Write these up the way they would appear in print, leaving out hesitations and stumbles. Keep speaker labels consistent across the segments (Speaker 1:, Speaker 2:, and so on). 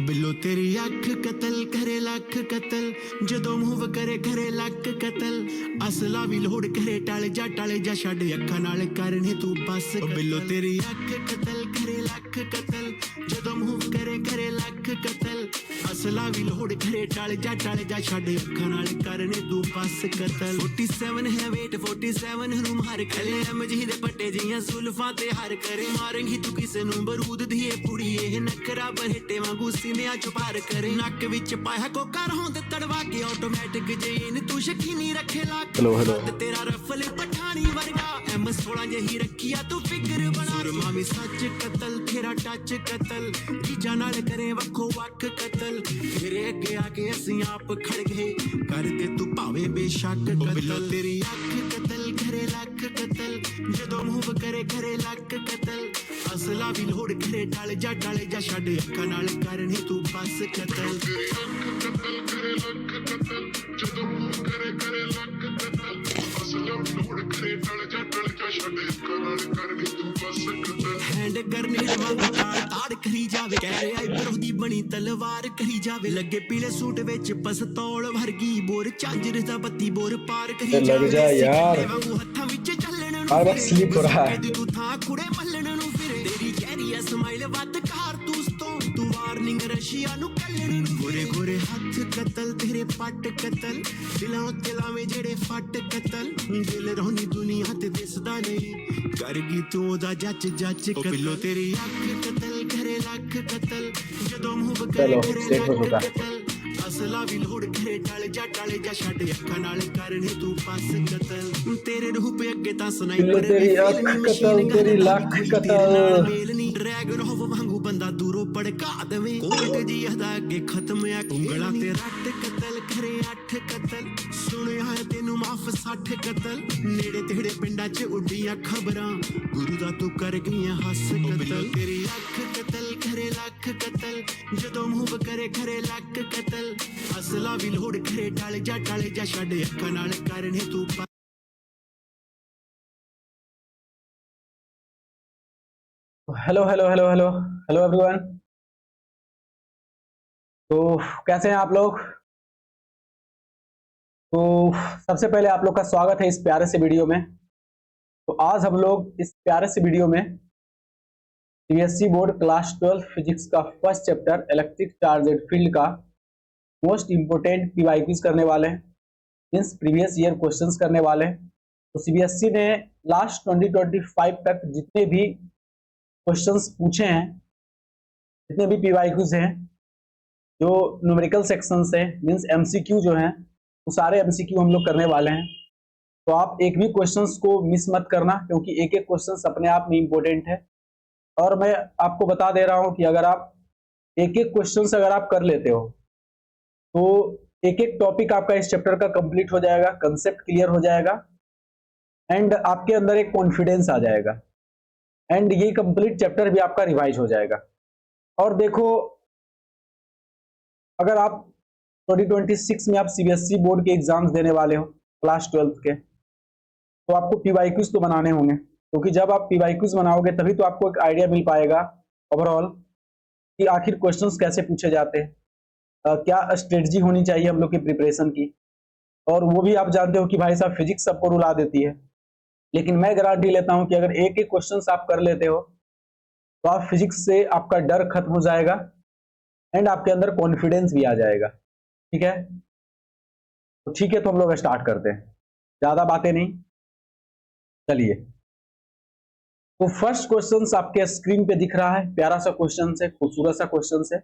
Speaker 1: बिल्लो तेरी अख कतल करे लख कतल जदों मूव करे करे लख कतल असला भी लोड़ करे टाले जा छड़ अखा नाल करने तू बस बिल्लो तेरी अख कतल करे लख कतल जदों मूव करे करे लख कतल असला भी लोड़ करे टाले जा छड़ अखा नाल करने तू बस कतल 47 है वेट 47 रूम हर खले मजी दे पट्टे जियां सुल्फा ते हर करे मारेंगी तू किसे नू बरूद दिए पुड़ी ए नखरा बरहटे वांगू सीने चुपार करे नक विच पाया कोकर होंद तड़वा के ऑटोमेटिक जेन तू शकीनी रखे लाख तेरा रफल पठानी वर्गा M16 जही रखिया तू फिगर बना मामी सच कतल तेरा टच कतल जीजा नाल करे वखो वक कतल तेरे अगे आके असी आप खड़ गए करते तू भावे बेशक कतल तेरी अख कतल करे लख कतल जदों मूव करे करे लख कतल असला भी लोड़ करे टाले जा छड़ अखा नाल करने तू बस कतल कतल करे लख कतल जदों मूव करे करे लख कतल असला भी लोड़ करे टाले जा छड़ अखा नाल करने तू बस कतल हैंड करने वांगू ताड़ करी जावे कह रे आई पर दी बनी तलवार करी जावे लगे पीले सूट विच पस्तौल वर्गी बोर चांजर दा बत्ती बोर पार करी
Speaker 2: लग जा यार
Speaker 1: वांगू हत्थां विच चलण
Speaker 2: और स्लिप हो रहा है
Speaker 1: तू था कुड़े मल्लण नु फिरे तेरी गहरी स्माइल वत कारतूस तू वार्निंग रशिया नु कल्लण नु गोरे गोरे हथ कतल तेरे पट कतल दिलां उत्ते लावे जेड़े फट कतल दिल रोनी दुनिया ते दिसदा नहीं करगी तू ओदा जच कतल तेरी अख कतल करे लख कतल जदों मूव करे करे लख कतल असला भी लोड़ करे टाले जा छड़ अखा नाल करने तू पास कतल तेरे रूप अगे तां स्नाइपर
Speaker 2: तेरी अख कतल तेरी लख कतल
Speaker 1: ड्रैगन होव वांगू बंदा दूरों पड़का देवे कोर्ट जी हदा अगे खत्म आ उंगला ते रट कतल करे 8 कतल सुनिया है तेनू माफ 60 कतल नेड़े तेड़े पिंडा च उड्डियां खबरां गुरु दा तू कर गईयां हस कतल तेरी अख कतल करे लख कतल जदों मूव करे करे लख कतल असला भी लोड़ करे टाले जा छड़ अखा नाल करने तू
Speaker 2: hello hello hello hello hello everyone. तो कैसे हैं आप लोग? तो सबसे पहले आप लोग का स्वागत है इस प्यारे से वीडियो में। तो आज हम लोग इस प्यारे से वीडियो में सीबीएसई बोर्ड क्लास 12 फिजिक्स का first chapter electric charged field का मोस्ट इंपोर्टेंट पीवाईक्यूज करने वाले हैं, मींस प्रीवियस ईयर क्वेश्चंस करने वाले हैं। तो सीबीएसई ने लास्ट 2025 तक जितने भी क्वेश्चंस पूछे हैं, जितने भी पीवाईक्यूज हैं, जो न्यूमेरिकल सेक्शन से मींस एमसीक्यू जो हैं, वो सारे एमसीक्यू हम लोग करने वाले हैं। तो आप एक भी क्वेश्चंस को मिस मत करना, क्योंकि एक एक क्वेश्चंस अपने आप में इम्पोर्टेंट है। और मैं आपको बता दे रहा हूं कि अगर आप एक एक क्वेश्चंस अगर आप कर लेते हो तो एक एक टॉपिक आपका इस चैप्टर का कंप्लीट हो जाएगा, कंसेप्ट क्लियर हो जाएगा एंड आपके अंदर एक कॉन्फिडेंस आ जाएगा एंड ये कंप्लीट चैप्टर भी आपका रिवाइज हो जाएगा। और देखो, अगर आप 2026 में आप सीबीएसई बोर्ड के एग्जाम्स देने वाले हो क्लास 12 के, तो आपको पीवाईक्यूज तो बनाने होंगे, क्योंकि जब आप पीवाईक्यूज बनाओगे तभी तो आपको एक आइडिया मिल पाएगा ओवरऑल कि आखिर क्वेश्चंस कैसे पूछे जाते हैं, क्या स्ट्रेटजी होनी चाहिए हम लोग की प्रिपरेशन की। और वो भी आप जानते हो कि भाई साहब फिजिक्स सबको रुला देती है, लेकिन मैं गारंटी लेता हूं कि अगर एक एक क्वेश्चंस आप कर लेते हो तो आप फिजिक्स से आपका डर खत्म हो जाएगा एंड आपके अंदर कॉन्फिडेंस भी आ जाएगा। ठीक है, तो ठीक है, तो हम लोग स्टार्ट करते हैं, ज्यादा बातें नहीं, चलिए। तो फर्स्ट क्वेश्चन आपके स्क्रीन पे दिख रहा है, प्यारा सा क्वेश्चन है, खूबसूरत सा क्वेश्चन है।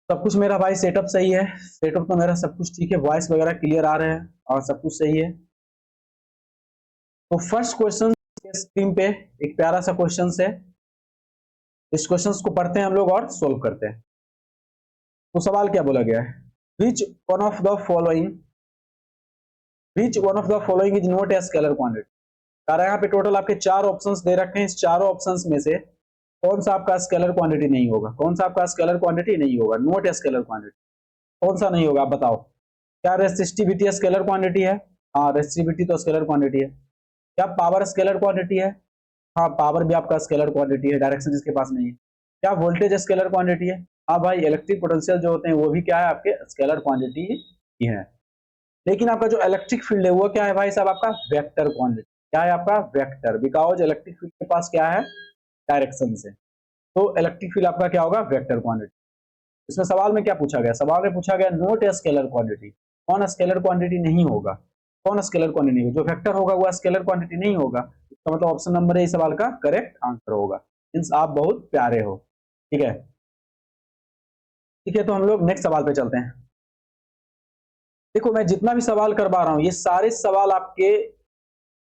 Speaker 2: सब कुछ मेरा भाई सेटअप सही है, सेटअप तो मेरा सब कुछ ठीक है, वॉइस वगैरह क्लियर आ रहे हैं और सब कुछ सही है। तो फर्स्ट क्वेश्चन स्क्रीन पे एक प्यारा सा क्वेश्चन है, इस क्वेश्चन को पढ़ते हैं हम लोग और सोल्व करते हैं। तो सवाल क्या बोला गया है, which one of the following is not a scalar quantity. कारण यहाँ पे टोटल आपके 4 ऑप्शंस दे रखे हैं, इस चारों ऑप्शंस में से कौन सा आपका स्केलर क्वांटिटी नहीं होगा, कौन सा आपका स्केलर क्वांटिटी नहीं होगा, नॉट ए स्केलर क्वांटिटी, कौन सा नहीं होगा आप बताओ। क्या रेसिस्टिविटी स्केलर क्वांटिटी है? हाँ, रेसिस्टिविटी तो स्केलर क्वांटिटी है। क्या पावर स्केलर क्वांटिटी है? हाँ, पावर भी आपका स्केलर क्वांटिटी है, डायरेक्शन जिसके पास नहीं है। क्या वोल्टेज स्केलर क्वांटिटी है? हाँ भाई, इलेक्ट्रिक पोटेंशियल जो होते हैं वो भी क्या है, आपके स्केलर क्वांटिटी ही है। लेकिन आपका जो इलेक्ट्रिक फील्ड है वो क्या है भाई साहब, आपका वेक्टर क्वांटिटी। क्या है आपका? वेक्टर, बिकॉज इलेक्ट्रिक फील्ड के पास क्या है, डायरेक्शन से। तो इलेक्ट्रिक फील्ड आपका क्या होगा, वेक्टर क्वांटिटी। इसमें सवाल में क्या पूछा गया, सवाल में पूछा गया नोट ए स्केलर क्वांटिटी। कौन स्केलर क्वांटिटी नहीं होगा? कौन स्केलर क्वांटिटी नहीं? जो वेक्टर होगा वो स्केलर क्वांटिटी नहीं होगा। इसका मतलब ऑप्शन नंबर ए सवाल का करेक्ट आंसर होगा। मींस आप बहुत प्यारे हो। ठीक है, ठीक है, तो हम लोग नेक्स्ट सवाल पे चलते हैं। देखो मैं जितना भी सवाल करवा रहा हूँ ये सारे सवाल आपके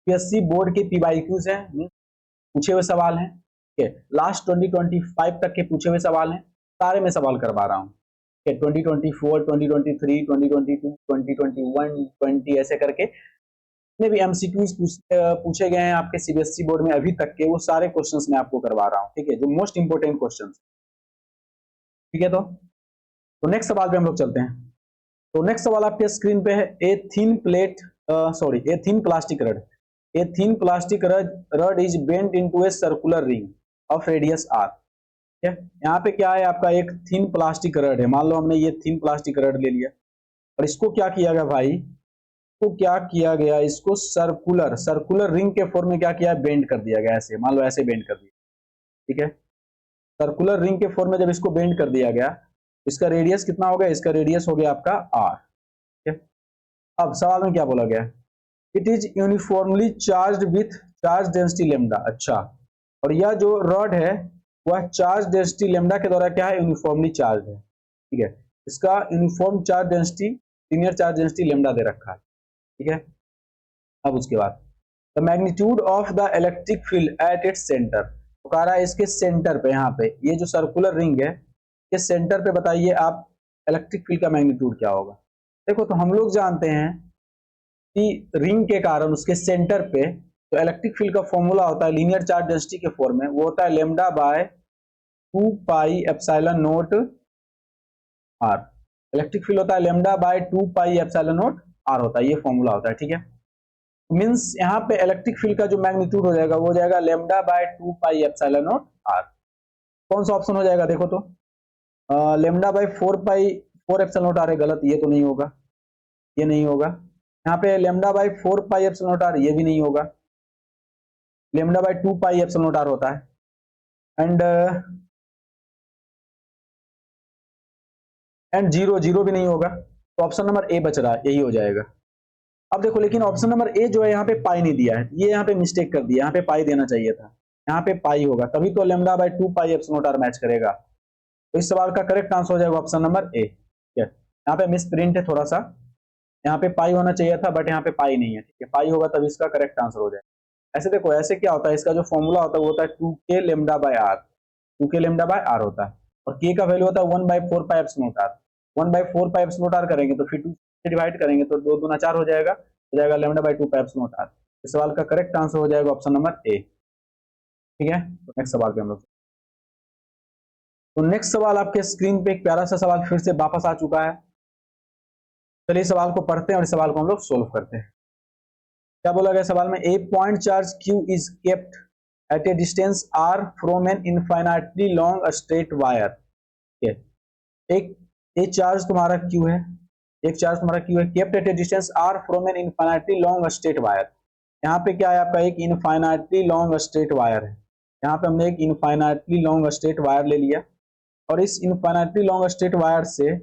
Speaker 2: पीएससी बोर्ड के पीवाईक्यूज हैं, पूछे हुए सवाल हैं। ठीक है, लास्ट 2025 तक के पूछे हुए सवाल हैं, सारे मैं सवाल करवा रहा हूँ। 2024, 2023, 2022, 2021, 20 ऐसे करके जितने भी एमसीक्यूज पूछे गए हैं आपके सीबीएसई बोर्ड में अभी तक के, वो सारे क्वेश्चंस मैं आपको करवा रहा हूँ। ठीक है, जो मोस्ट इंपोर्टेंट क्वेश्चंस। ठीक है, तो नेक्स्ट सवाल पे हम लोग चलते हैं। तो नेक्स्ट सवाल आपके स्क्रीन पे है, a thin plastic rod. A thin plastic rod is bent into a circular ring of radius R. ठीक है, यहाँ पे क्या है आपका, एक थिन प्लास्टिक रड है। मान लो हमने ये थिन प्लास्टिक रड ले लिया और इसको क्या किया गया भाई, इसको क्या किया गया, इसको सर्कुलर रिंग के फॉर्म में क्या किया, बेंड कर दिया गया। ऐसे मान लो, ऐसे बेंड कर दिया। ठीक है, सर्कुलर रिंग के फॉर्म में जब इसको बेंड कर दिया गया, इसका रेडियस कितना हो गया, इसका रेडियस हो गया आपका आर। ठीक है, अब सवाल में क्या बोला गया, it is uniformly charge with charge density lambda. अच्छा, और यह जो रॉड है वह चार्ज डेंसिटी लेमडा के द्वारा क्या है, यूनिफॉर्मली चार्ज है। ठीक है, इसका uniform charge density, linear charge density lambda दे रखा है। ठीक है, अब उसके बाद the magnitude of the electric field at its centre, तो कह रहा है इसके सेंटर पे, यहाँ पे ये जो सर्कुलर रिंग है के सेंटर पे बताइए आप इलेक्ट्रिक फील्ड का मैग्नीट्यूड क्या होगा। देखो तो हम लोग जानते हैं कि रिंग के कारण उसके सेंटर पे तो इलेक्ट्रिक फील्ड का फॉर्मूला होता है लीनियर चार्ज डेंसिटी के फॉर्म में, वो होता है lambda by 2 pi epsilon note R. Electric field होता है lambda by 2 pi epsilon note R होता है, ये फॉर्मूला होता है। ठीक है, मींस यहाँ पे इलेक्ट्रिक फील्ड का जो मैग्नीट्यूड हो जाएगा वो हो जाएगा lambda by 2 pi epsilon note R. कौन सा ऑप्शन हो जाएगा, देखो तो lambda by 4 pi 4 epsilon note R है, गलत, ये तो नहीं होगा, ये नहीं होगा। यहाँ पे lambda by 4 pi epsilon note R, ये भी नहीं होगा। Lambda by 2 pi epsilon note R होता है। एंड जीरो भी नहीं होगा, तो ऑप्शन नंबर ए बच रहा है, यही हो जाएगा। अब देखो लेकिन ऑप्शन नंबर ए जो है यहाँ पे पाई नहीं दिया है, ये यहाँ पे मिस्टेक कर दिया, यहाँ पे पाई देना चाहिए था, यहाँ पे पाई होगा, तभी तो lambda by 2 pi epsilon note R match करेगा। तो इस सवाल का करेक्ट आंसर हो जाएगा ऑप्शन नंबर ए। यहाँ पे मिस प्रिंट है थोड़ा सा, यहाँ पे पाई होना चाहिए था बट यहाँ पे पाई नहीं है। ठीक है, पाई होगा तभी इसका करेक्ट आंसर हो जाएगा। ऐसे देखो, ऐसे क्या होता है, इसका जो फॉर्मूला होता है वो होता है 2k lambda by R, 2k lambda by R होता है, और k का वैल्यू होता है 1/4 pi epsilon note R. 1/4 pi epsilon note R करेंगे तो फिर 2 से डिवाइड करेंगे तो 2 दूना 4 हो जाएगा lambda by 2 pi epsilon note R. इस सवाल का करेक्ट आंसर हो जाएगा ऑप्शन नंबर ए। ठीक है, तो नेक्स्ट सवाल पे हम लोग, तो नेक्स्ट सवाल आपके स्क्रीन पे एक प्यारा सा सवाल फिर से वापस आ चुका है। चलिए सवाल को पढ़ते हैं और इस सवाल को हम लोग सोल्व करते हैं। क्या बोला गया सवाल में, a point charge q is kept at a distance r from an infinitely long straight wire. एक चार्ज तुम्हारा q है, एक चार्ज तुम्हारा q है, kept at a distance r from an infinitely long straight wire. यहाँ पे क्या है आपका, एक इनफाइनाइटली लॉन्ग स्ट्रेट वायर है। यहाँ पे हमने एक इनफाइनाइटली लॉन्ग स्ट्रेट वायर ले लिया और इस इनफाइनाइटली लॉन्ग स्ट्रेट वायर से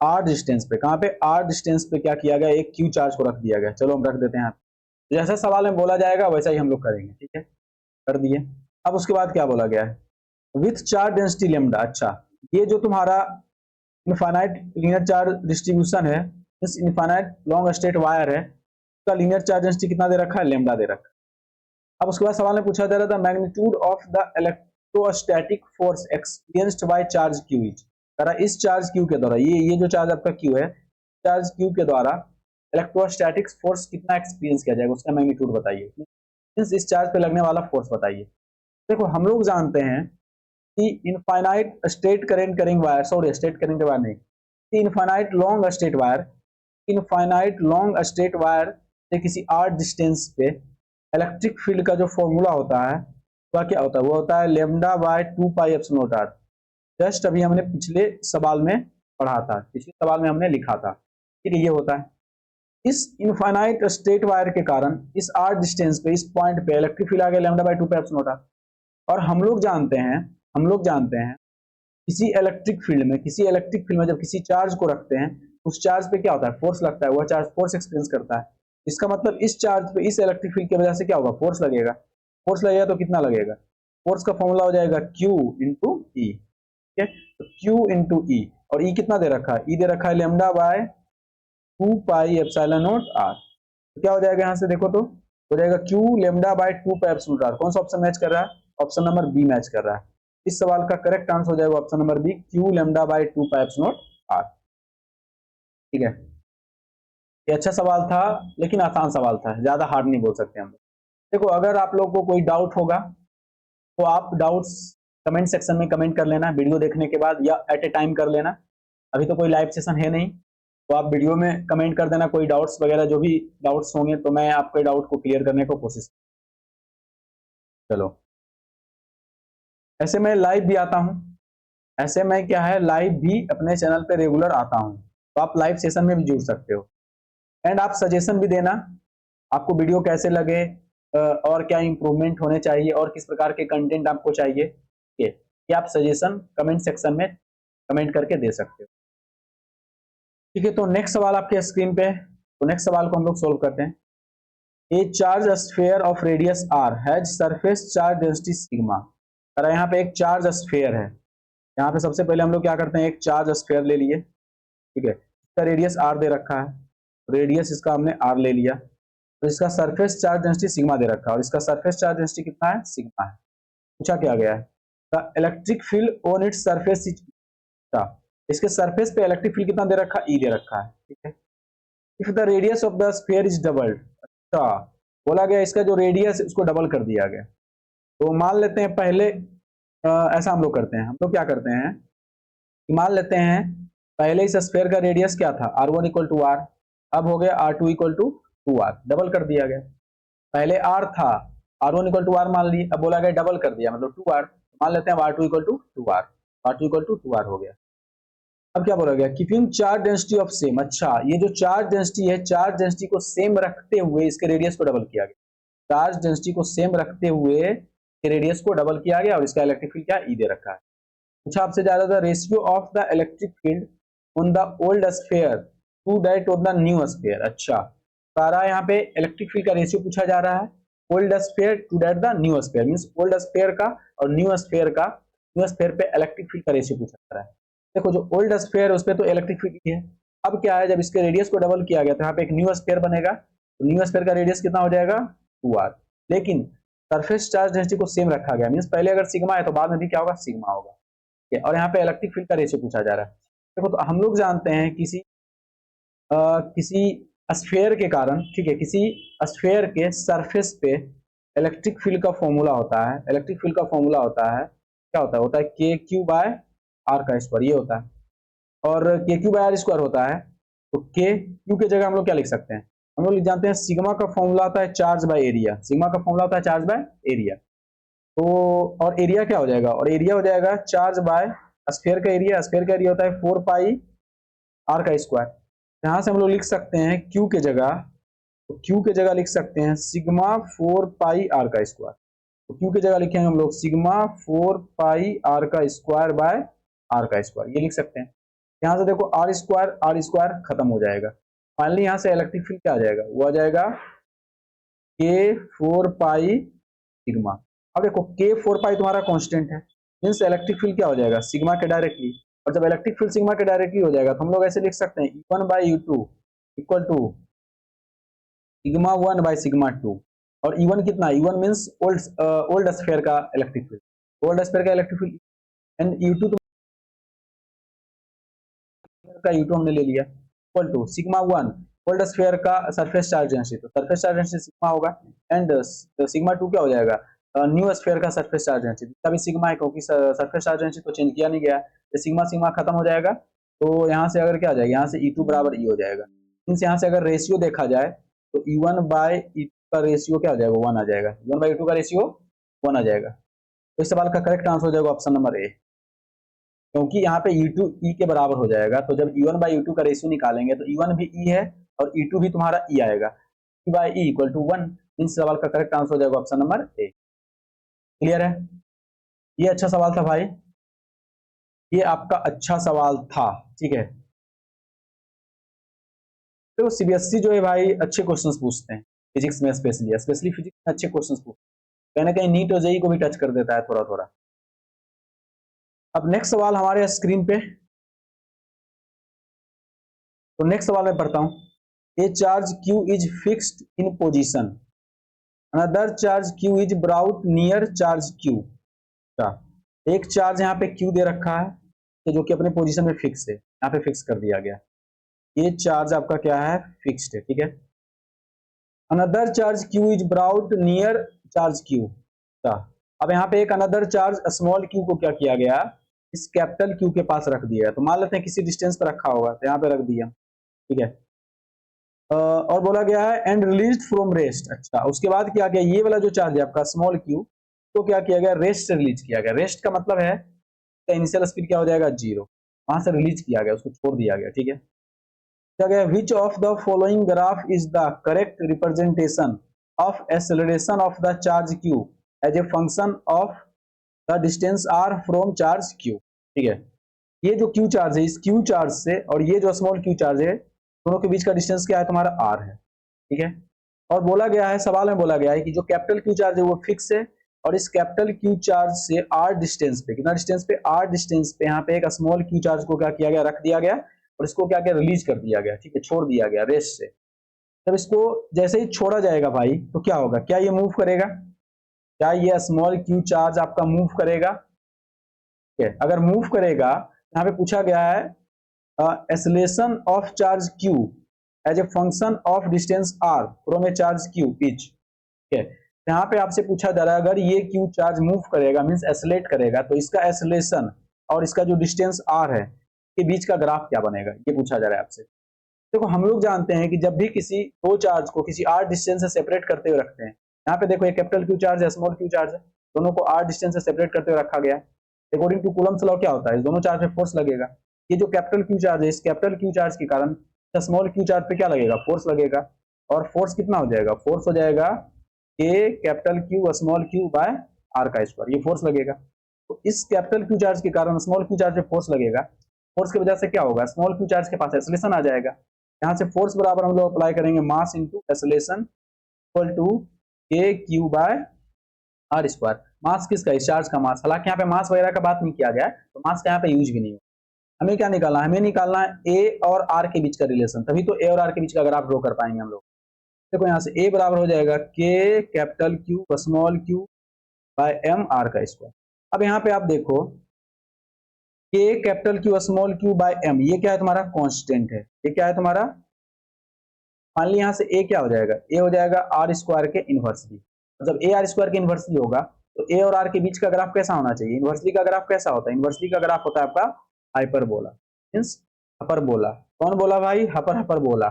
Speaker 2: r डिस्टेंस पे, कहाँ पे r डिस्टेंस पे क्या किया गया, एक q चार्ज को रख दिया गया। चलो हम रख देते हैं, जैसा सवाल में बोला जाएगा वैसा ही हम लोग करेंगे। ठीक है, कर दिए। अब उसके बाद क्या बोला गया है, विथ चार्ज डेंसिटी लेमडा। अच्छा, ये जो तुम्हारा इनफाइनाइट लीनियर चार्ज डिस्ट्रीब्यूशन है, इस इनफाइनाइट लॉन्ग स्ट्रेट वायर है, उसका लीनियर चार्ज डेंसिटी कितना दे रखा है, लेमडा दे रखा है। अब उसके बाद सवाल में पूछा जा रहा था magnitude of the electrostatic force experienced by charge q is. इस चार्ज q के द्वारा, ये जो चार्ज आपका q है, चार्ज q के द्वारा इलेक्ट्रोस्टैटिक फोर्स कितना एक्सपीरियंस किया जाएगा, उसका मैग्नीट्यूड बताइए। इस चार्ज पे लगने वाला फोर्स बताइए। देखो हम लोग जानते हैं कि infinite straight current carrying wire, sorry straight current wire नहीं, infinite long straight wire, infinite long straight wire से किसी r डिस्टेंस पे इलेक्ट्रिक फील्ड का जो फॉर्मूला होता है वह क्या होता है, वो होता है lambda by 2 pi epsilon note R. Just अभी हमने पिछले सवाल में पढ़ा था, पिछले सवाल में हमने लिखा था। ठीक है, ये होता है। इस इनफाइनाइट स्ट्रेट वायर के कारण इस आर डिस्टेंस पे, इस पॉइंट पे इलेक्ट्रिक फील्ड आ गया λ/2 पे एप्सिलॉन नॉट। और हम लोग जानते हैं किसी इलेक्ट्रिक फील्ड में जब किसी चार्ज को रखते हैं, उस चार्ज पे क्या होता है, फोर्स लगता है, वह चार्ज फोर्स एक्सपीरियंस करता है। इसका मतलब इस चार्ज पे, इस इलेक्ट्रिक फील्ड की वजह से क्या होगा, फोर्स लगेगा। फोर्स लगेगा तो कितना लगेगा, फोर्स का फॉर्मूला हो जाएगा Q इंटू ई। ठीक है, तो Q इंटू ई, और ई कितना दे रखा है, ई दे रखा है λ/2 पाई एप्सिलॉन नॉट आर। तो क्या हो जाएगा, यहाँ से देखो तो हो जाएगा Q λ/2 pi epsilon naught R. कौन सा ऑप्शन मैच कर रहा है, ऑप्शन नंबर बी मैच कर रहा है। इस सवाल का करेक्ट आंसर हो जाएगा option number B, Q λ/2 pi epsilon naught R. ठीक है, ये अच्छा सवाल था, लेकिन आसान सवाल था, ज्यादा हार्ड नहीं बोल सकते हम। देखो, अगर आप लोग को कोई डाउट होगा तो आप डाउट्स कमेंट सेक्शन में कमेंट कर लेना, वीडियो देखने के बाद या एट ए टाइम कर लेना। अभी तो कोई लाइव सेशन है नहीं, तो आप वीडियो में कमेंट कर देना कोई डाउट्स वगैरह, जो भी डाउट्स होंगे तो मैं आपके डाउट को क्लियर करने को कोशिश। चलो, ऐसे मैं लाइव भी आता हूँ, ऐसे मैं क्या है लाइव भी अपने चैनल पे रेगुलर आता हूँ, तो आप लाइव सेशन में भी जुड़ सकते हो। एंड आप सजेशन भी देना, आपको वीडियो कैसे लगे और क्या इंप्रूवमेंट होने चाहिए और किस प्रकार के कंटेंट आपको चाहिए, ये आप सजेशन कमेंट सेक्शन में कमेंट करके दे सकते हो। ठीक है, तो नेक्स्ट सवाल आपके स्क्रीन पे, तो नेक्स्ट सवाल को हम लोग सोल्व करते हैं। A charge sphere of radius R has surface charge density sigma. अरे यहाँ पे एक चार्ज स्फीयर है, यहाँ पे सबसे पहले हम लोग क्या करते हैं, एक चार्ज स्फीयर ले लिए। ठीक है, इसका रेडियस आर दे रखा है, रेडियस इसका हमने आर ले लिया, तो इसका सरफेस चार्ज डेंसिटी सिग्मा दे रखा है, और इसका सरफेस चार्ज डेंसिटी कितना है, सिग्मा है। पूछा क्या गया है, the electric field on its surface is, इसके सरफेस पे इलेक्ट्रिक फील्ड कितना दे रखा है, ई दे रखा है। ठीक है, if the radius of the sphere is doubled, अच्छा बोला गया इसका जो रेडियस है उसको डबल कर दिया गया। तो मान लेते हैं पहले ऐसा हम लोग करते हैं, हम लोग क्या करते हैं, मान लेते हैं पहले इस स्फीयर का रेडियस क्या था, r1 इक्वल टू आर, अब हो गया r2 equal to 2r, double कर दिया गया। पहले r था, r1 इक्वल टू आर मान ली, अब बोला गया डबल कर दिया मतलब 2r, मान लेते हैं r2 equal to 2r, r2 equal to 2r हो गया। अब क्या बोला गया, keeping charge density of same, अच्छा ये जो चार्ज डेंसिटी है, चार्ज डेंसिटी को सेम रखते हुए इसके रेडियस को डबल किया गया, चार्ज डेंसिटी को सेम रखते हुए रेडियस को डबल किया गया, और इसका इलेक्ट्रिक फील्ड क्या ई दे रखा है। अच्छा, आपसे ज्यादा the ratio of the electric field on the old sphere to that of the new sphere. अच्छा, सारा यहाँ पे इलेक्ट्रिक फील्ड का रेशियो पूछा जा रहा है, old sphere to that the new sphere, means old sphere का और न्यू स्फीयर का, न्यू स्फीयर पे इलेक्ट्रिक फील्ड का रेशियो पूछा जा रहा है। देखो, जो ओल्ड स्फीयर है उस पे तो इलेक्ट्रिक फील्ड है, अब क्या है, जब इसके रेडियस को डबल किया गया तो यहाँ पे एक न्यू स्फीयर बनेगा, तो न्यू स्फीयर का रेडियस कितना हो जाएगा, 2r, लेकिन सरफेस चार्ज डेंसिटी को सेम रखा गया, मींस पहले अगर सिग्मा है तो बाद में भी क्या होगा, सिग्मा होगा। और यहाँ पे इलेक्ट्रिक फील्ड का रेशियो पूछा जा रहा है। देखो, तो हम लोग जानते हैं किसी स्फीयर के कारण, ठीक है, किसी स्फीयर के सरफेस पे इलेक्ट्रिक फील्ड का फॉर्मूला होता है, इलेक्ट्रिक फील्ड का फॉर्मूला होता है, क्या होता है के क्यू बाय आर का स्क्वायर, ये होता है, और के क्यू बाय आर स्क्वायर होता है। तो के क्यू की जगह हम लोग क्या लिख सकते हैं, हम लोग जानते हैं सिग्मा का फॉर्मूला होता है चार्ज बाय एरिया, सिग्मा का फॉर्मूला होता है चार्ज बाय एरिया। तो और एरिया क्या हो जाएगा, और एरिया हो जाएगा चार्ज बाय स्फीयर का एरिया, स्फीयर का एरिया होता है 4 पाई आर का स्क्वायर। यहाँ से हम लोग लिख सकते हैं क्यू के जगह, तो क्यू के जगह लिख सकते हैं सिग्मा 4 पाई आर का स्क्वायर, तो क्यू के जगह लिखेंगे हम लोग सिग्मा 4 पाई आर का स्क्वायर बाय आर का स्क्वायर, ये लिख सकते हैं। यहाँ से देखो आर स्क्वायर खत्म हो जाएगा, फाइनली यहाँ से इलेक्ट्रिक फील्ड क्या आ जाएगा, वो आ जाएगा के 4 पाई सिग्मा। अब देखो के 4 पाई तुम्हारा कांस्टेंट है, मींस इलेक्ट्रिक फील्ड क्या हो जाएगा, सिग्मा के डायरेक्टली, और जब इलेक्ट्रिक फील्ड सिग्मा के डायरेक्टली हो जाएगा तो हम लोग ऐसे लिख सकते हैं E1 by U2 equal to sigma 1 by sigma 2, और E1 कितना, E1 मींस ओल्ड स्फीयर का इलेक्ट्रिक फील्ड, ओल्ड स्फीयर का इलेक्ट्रिक फील्ड, एंड U2 का U2 हमने ले लिया equal to sigma 1 old sphere का सरफेस चार्ज डेंसिटी, तो सरफेस चार्ज डेंसिटी सिग्मा होगा, एंड सिग्मा 2 क्या हो जाएगा, न्यू स्फीयर का सरफेस चार्ज डेंसिटी, तभी सिग्मा है क्योंकि सरफेस चार्ज डेंसिटी तो चेंज किया नहीं गया, तो सिग्मा सिग्मा खत्म हो जाएगा। तो यहाँ से अगर क्या आ जाएगा, यहाँ से E2 बराबर E हो जाएगा, मींस यहाँ से अगर रेशियो देखा जाए तो E1 बाय E2 का रेशियो क्या हो जाएगा, 1 आ जाएगा, E1 बाय E2 का रेशियो 1 आ जाएगा। तो इस सवाल का करेक्ट आंसर हो जाएगा ऑप्शन नंबर ए। क्योंकि यहाँ पे E2 E के बराबर हो जाएगा, तो जब E1 बाई E2 का रेशियो निकालेंगे तो E1 भी E है और E2 भी तुम्हारा E आएगा, E by E equal to 1। इन सवाल का करेक्ट आंसर हो जाएगा ऑप्शन नंबर ए। क्लियर है? ये अच्छा सवाल था भाई, ये आपका अच्छा सवाल था, ठीक है। तो सीबीएसई जो है भाई अच्छे क्वेश्चंस पूछते हैं फिजिक्स में, स्पेशली फिजिक्स में अच्छे क्वेश्चंस पूछते हैं, कहीं ना कहीं नीट और जेई को भी टच कर देता है थोड़ा थोड़ा। अब नेक्स्ट सवाल हमारे स्क्रीन पे, तो नेक्स्ट सवाल मैं पढ़ता हूं। ए charge Q is fixed in position, another charge Q is brought near charge Q। एक चार्ज यहाँ पे Q दे रखा है जो कि अपने पोजीशन में फिक्स है, यहाँ पे फिक्स कर दिया गया। ये चार्ज आपका क्या है, फिक्स्ड है, ठीक है। Another charge Q is brought near charge Q। अब यहाँ पे एक अनदर चार्ज स्मॉल q को क्या किया गया, इस कैपिटल Q के पास रख दिया है। तो मान लेते हैं किसी डिस्टेंस पर रखा होगा, तो यहाँ पे रख दिया, ठीक है। और बोला गया है एंड रिलीज फ्रॉम रेस्ट। अच्छा, उसके बाद क्या किया, ये वाला जो चार्ज है आपका स्मॉल q तो क्या किया गया, रेस्ट से रिलीज किया गया। रेस्ट का मतलब है इनिशियल स्पीड क्या हो जाएगा, 0, वहां से रिलीज किया गया, उसको छोड़ दिया गया, ठीक है। क्या गया, which of the following graph is the correct representation of acceleration of the charge q as a function of the distance r from charge q। ठीक है, ये जो q चार्ज है, इस q चार्ज से और ये जो स्मॉल q चार्ज है, दोनों के बीच का डिस्टेंस क्या है, तुम्हारा r है, ठीक है। और बोला गया है, सवाल में बोला गया है कि जो कैपिटल Q चार्ज है वो फिक्स है और इस कैपिटल Q चार्ज से r डिस्टेंस पे, कितना डिस्टेंस पे, r डिस्टेंस पे यहाँ पे एक स्मॉल q चार्ज को क्या किया गया, रख दिया गया और इसको क्या किया, रिलीज कर दिया गया, ठीक है, छोड़ दिया गया रेस्ट से। जब इसको जैसे ही छोड़ा जाएगा भाई तो क्या होगा, क्या ये मूव करेगा, क्या ये स्मॉल q चार्ज आपका मूव करेगा, ठीक है। अगर मूव करेगा, यहाँ पे पूछा गया है acceleration of charge q as a function of distance r from a charge q is, ठीक है। यहाँ पे आपसे पूछा जा रहा है अगर ये q चार्ज मूव करेगा मींस एक्सेलरेट करेगा तो इसका एक्सेलरेशन और इसका जो डिस्टेंस r है के बीच का ग्राफ क्या बनेगा, ये पूछा जा रहा है आपसे। देखो हम लोग जानते हैं कि जब भी किसी दो चार्ज को किसी r डिस्टेंस से सेपरेट करते हुए रखते हैं, यहाँ पे देखो ये कैपिटल Q चार्ज है, स्मॉल q चार्ज है, दोनों को r डिस्टेंस से सेपरेट करते हुए रखा गया है। अकॉर्डिंग टू कूलम्स लॉ क्या होता है, इस दोनों चार्ज पे फोर्स लगेगा। ये जो कैपिटल Q चार्ज है, इस कैपिटल Q चार्ज के कारण स्मॉल q चार्ज पे क्या लगेगा, फोर्स लगेगा। और फोर्स कितना हो जाएगा, फोर्स हो जाएगा a capital Q small q by r का स्क्वायर, ये फोर्स लगेगा। तो इस कैपिटल Q चार्ज के कारण स्मॉल q चार्ज पे फोर्स लगेगा, फोर्स की वजह से क्या होगा, स्मॉल q चार्ज के पास एक्सेलरेशन आ जाएगा। यहाँ से फोर्स बराबर हम लोग अप्लाई करेंगे mass into acceleration equal to a q by r square. Mass किसका, इस चार्ज का मास, हालांकि यहाँ पे मास वगैरह का बात नहीं किया गया है, तो मास का यहाँ पे यूज भी नहीं हो। हमें क्या निकालना है, हमें निकालना है a और r के बीच का रिलेशन, तभी तो a और r के बीच का ग्राफ ड्रॉ कर पाएंगे हम लोग। देखो यहाँ से a बराबर हो जाएगा k capital Q small q by m r का स्क्वायर। अब यहाँ पे आप देखो k capital Q small q by m, ये क्या है तुम्हारा, कांस्टेंट है, ये क्या है तुम्हारा, मान ली यहाँ से a क्या हो जाएगा, a हो जाएगा r स्क्वायर के इनवर्सली। जब a r स्क्वायर के इनवर्सली होगा तो a और r के बीच का ग्राफ कैसा होना चाहिए, इनवर्सली का ग्राफ कैसा होता है, इनवर्सली का ग्राफ होता है आपका हाइपरबोला मींस हाइपरबोला। कौन बोला भाई, हाइपरबोला,